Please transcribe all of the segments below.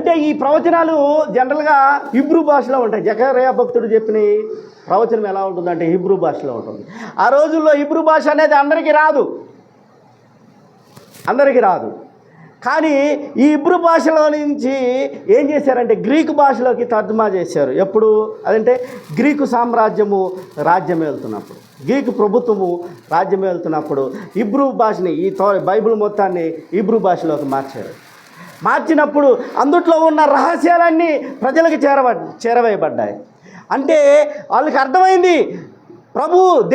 అంటే ఈ ప్రవచనాలు జనరల్గా హిబ్రూ భాషలో ఉంటాయి. జకర్యా భక్తుడు చెప్పిన ప్రవచనం ఎలా ఉంటుందంటే హిబ్రూ భాషలో ఉంటుంది. ఆ రోజుల్లో హిబ్రూ భాష అనేది అందరికీ రాదు. కానీ ఈ హిబ్రూ భాషలో నుంచి ఏం చేశారంటే గ్రీకు భాషలోకి తర్జుమా చేశారు. ఎప్పుడు అదంటే గ్రీకు సామ్రాజ్యము రాజ్యం వెళ్తున్నప్పుడు, గ్రీకు ప్రభుత్వము రాజ్యం వెళ్తున్నప్పుడు హిబ్రూ భాషని బైబిల్ మొత్తాన్ని హిబ్రూ భాషలోకి మార్చినప్పుడు అందుట్లో ఉన్న రహస్యాలన్నీ ప్రజలకు చేరవేయబడ్డాయి. అంటే వాళ్ళకి అర్థమైంది,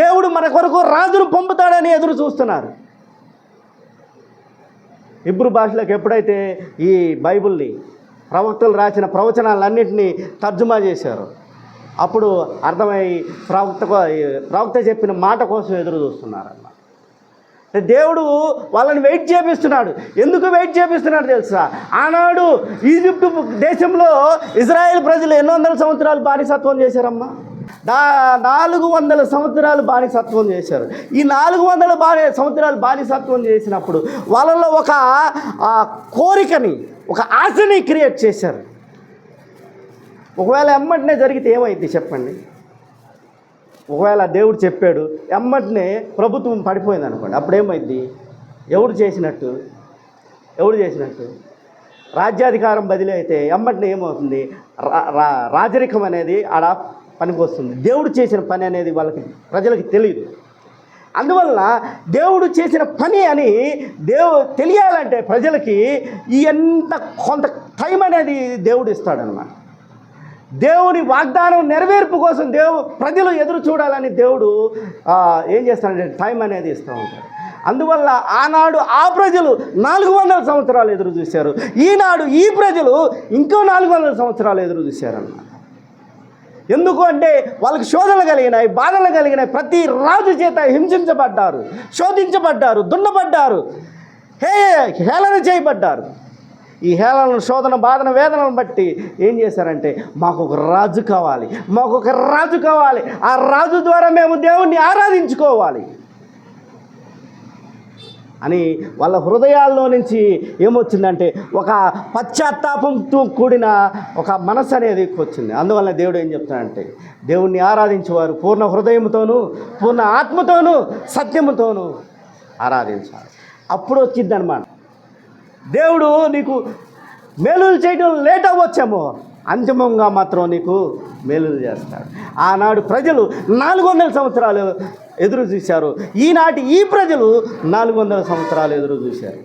దేవుడు మన కొరకు రాజును పంపుతాడని ఎదురు చూస్తున్నారు. హిబ్రూ భాషలోకి ఎప్పుడైతే ఈ బైబిల్ని ప్రవక్తలు రాసిన ప్రవచనాలన్నింటినీ తర్జుమా చేశారు, అప్పుడు అర్థమై ప్రవక్త చెప్పిన మాట కోసం ఎదురు చూస్తున్నారన్నమాట. దేవుడు వాళ్ళని వెయిట్ చేపిస్తున్నాడు. ఎందుకు వెయిట్ చేపిస్తున్నాడు తెలుసా? ఆనాడు ఈజిప్టు దేశంలో ఇజ్రాయేల్ ప్రజలు ఎన్నో వందల సంవత్సరాలు బానిసత్వం చేశారమ్మా. 400 సంవత్సరాలు బానిసత్వం చేశారు. ఈ 400 సంవత్సరాలు బానిసత్వం చేసినప్పుడు వాళ్ళలో ఒక కోరికని, ఒక ఆశని క్రియేట్ చేశారు. ఒకవేళ ఎమ్మటనే జరిగితే ఏమైంది చెప్పండి? ఒకవేళ దేవుడు చెప్పాడు, ఎమ్మటనే ప్రభుత్వం పడిపోయింది అనుకోండి, అప్పుడేమైంది? ఎవడు చేసినట్టు? రాజ్యాధికారం బదిలీ అయితే ఎమ్మటనే ఏమవుతుంది? రాజరికం అనేది ఆడ పనికి వస్తుంది. దేవుడు చేసిన పని అనేది ప్రజలకి తెలియదు. అందువల్ల దేవుడు చేసిన పని అని తెలియాలంటే ప్రజలకి కొంత టైం అనేది దేవుడు ఇస్తాడనమాట. దేవుని వాగ్దానం నెరవేర్పు కోసం ప్రజలు ఎదురు చూడాలని దేవుడు ఏం చేస్తాడంటే టైం అనేది ఇస్తూ ఉంటాడు. అందువల్ల ఆనాడు ఆ ప్రజలు 400 సంవత్సరాలు ఎదురు చూశారు. ఈనాడు ఈ ప్రజలు ఇంకో 400 సంవత్సరాలు ఎదురు చూశారన్నమాట. ఎందుకు అంటే వాళ్ళకి శోధనలు కలిగినాయి, బాధలు కలిగినాయి. ప్రతి రాజు చేత హింసించబడ్డారు, శోధించబడ్డారు, దున్నబడ్డారు, హేళన చేయబడ్డారు. ఈ హేళన, శోధన, బాధన, వేదనను బట్టి ఏం చేశారంటే మాకు ఒక రాజు కావాలి, ఆ రాజు ద్వారా మేము దేవుణ్ణి ఆరాధించుకోవాలి అని వాళ్ళ హృదయాల్లో నుంచి ఏమొచ్చిందంటే ఒక పశ్చాత్తాపంతో కూడిన ఒక మనసు అనేది వచ్చింది. అందువల్ల దేవుడు ఏం చెప్తాడంటే దేవుణ్ణి ఆరాధించేవారు పూర్ణ హృదయంతోనూ, పూర్ణ ఆత్మతోనూ, సత్యముతోనూ ఆరాధించాలి. అప్పుడు వచ్చింది అనమాట. దేవుడు నీకు మేలులు చేయడం లేట్ అవ్వచ్చేమో, అంతిమంగా మాత్రం నీకు మేలులు చేస్తాడు. ఆనాడు ప్రజలు 400 సంవత్సరాలు ఎదురు చూశారు. ఈనాటి ఈ ప్రజలు 400 సంవత్సరాలు ఎదురు చూశారు.